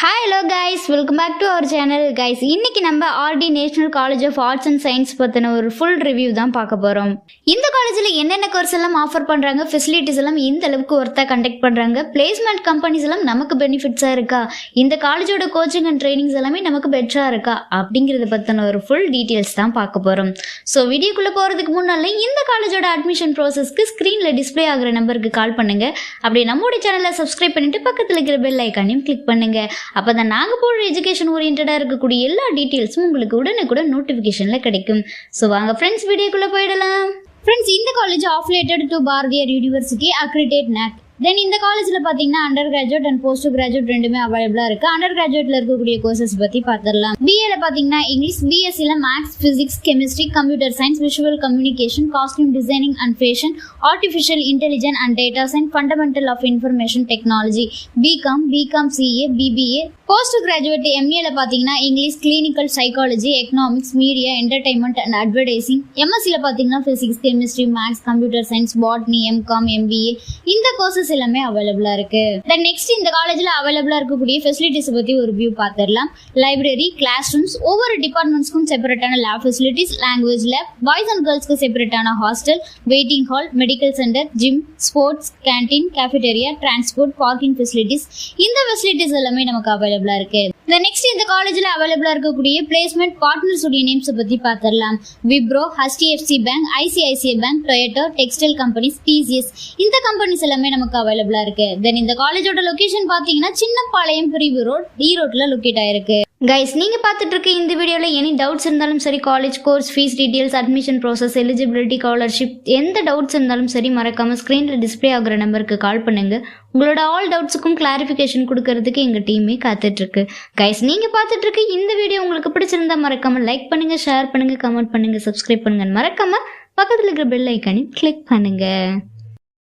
Hi hello guys, welcome back to our channel guys. இன்னைக்கு நம்ம RD national college of arts and science பத்தின ஒரு full review தான் பார்க்க போறோம். இந்த காலேஜ்ல என்னென்ன கோர்ஸ் எல்லாம் ஆஃபர் பண்றாங்க, ஃபெசிலிட்டிஸ் எல்லாம் இந்த அளவுக்கு ஒர்த்தா கண்டக்ட் பண்றாங்க, பிளேஸ்மெண்ட் கம்பெனிஸ் எல்லாம் நமக்கு பெனிஃபிட்ஸா இருக்கா, இந்த காலேஜோட கோச்சிங் அண்ட் ட்ரைனிங்ஸ் எல்லாமே நமக்கு பெட்டரா இருக்கா அப்படிங்கறத பத்தின ஒரு ஃபுல் டீடைல்ஸ் தான் பார்க்க போறோம். ஸோ வீடியோக்குள்ள போறதுக்கு முன்னால இந்த காலேஜோட அட்மிஷன் ப்ராசஸ்க்கு ஸ்கிரீன்ல டிஸ்பிளே ஆகுற நம்பருக்கு கால் பண்ணுங்க. அப்படியே நம்மளோட சேனலை சப்ஸ்கிரைப் பண்ணிட்டு பக்கத்துல இருக்கிற பெல் ஐக்கானையும் கிளிக் பண்ணுங்க. அப்பதான் நாங்க போடுற எஜுகேஷன் ஓரியன்டா இருக்கக்கூடிய எல்லா டீடைல்ஸும் உங்களுக்கு உடனுக்குடன் நோட்டிபிகேஷன்ல கிடைக்கும். ஸோ வாங்க ஃப்ரெண்ட்ஸ் வீடியோக்குள்ள போயிடலாம். ஃப்ரெண்ட்ஸ், இந்த college affiliated to Bharathiyar university accredited NAC. தென் இந்த காலேஜில் பார்த்தீங்கன்னா under graduate and post graduate ரெண்டுமே அவைலபிளாக இருக்குது. அண்டர் கிராஜுவேட்டில் இருக்கக்கூடிய கோர்சஸ் பற்றி பார்த்துடலாம். பிஏல பார்த்தீங்கன்னா இங்கிலீஷ், பிஎஸ்சியில் maths, physics, chemistry, computer science, visual communication, costume designing and fashion, artificial intelligence and data science, fundamental of information technology, BCom CA, BBA. Post graduate எம்ஏல பார்த்தீங்கன்னா English, clinical psychology, economics, media, entertainment and advertising. எம்எஸ்சியில் பார்த்தீங்கன்னா physics, chemistry, maths, computer science, botany, MCom, MBA. இந்த courses எல்லாமே அவைலபிளா இருக்கு. Then next இந்த காலேஜ்ல அவைலபிளா இருக்கக்கூடிய ஃபெசிலிட்டிஸ் பத்தி ஒரு வியூ பார்த்துடலாம். லைப்ரரி, கிளாஸ் ரூம்ஸ், ஒவ்வொரு டிபார்ட்மெண்ட்ஸ்க்கும் செப்பரேட்டான lab facilities, language lab, boys and கேர்ள்ஸ்க்கு செப்பரேட்டான hostel, waiting hall, medical centre, gym, sports, canteen, cafeteria, transport, parking facilities. இந்த ஃபெசிலிட்டிஸ் எல்லாமே நமக்கு அவைலபிளா இருக்கு. நெக்ஸ்ட் இந்த காலேஜ்ல அவைலபிளா இருக்கக்கூடிய பிளேஸ்மெண்ட் பார்ட்னர்ஸ் உடைய நேம்ஸ் பத்தி பார்த்துடலாம். Wipro, HDFC bank, ICICI bank, Toyota, textile companies, TCS. இந்த கம்பெனிஸ் எல்லாமே நமக்கு அவைலபிளா இருக்கு. தென் இந்த காலேஜோட லொகேஷன் பாத்தீங்கன்னா சின்னப்பாளையம் பிரிவு ரோட், ஈரோட்ல லொகேட் ஆயிருக்கு. கைஸ், நீங்க பார்த்துட்டு இருக்க இந்த வீடியோல எனி டவுட்ஸ் இருந்தாலும் சரி, college course fees details, admission process, eligibility, scholarship, எந்த டவுட்ஸ் இருந்தாலும் சரி மறக்காம ஸ்கிரீன்ல டிஸ்பிளே ஆகுற நம்பருக்கு கால் பண்ணுங்க. உங்களோட ஆல் டவுட்ஸுக்கும் கிளாரிஃபிகேஷன் கொடுக்கறதுக்கு எங்க டீமே காத்துட்டு இருக்கு. கைஸ், நீங்க பார்த்துட்டு இருக்க இந்த வீடியோ உங்களுக்கு பிடிச்சிருந்தா மறக்காம லைக் பண்ணுங்க, ஷேர் பண்ணுங்க, கமெண்ட் பண்ணுங்க, சப்ஸ்கிரைப் பண்ணுங்க, மறக்காம பக்கத்துல இருக்கிற பெல் ஐக்கானையும் கிளிக் பண்ணுங்க.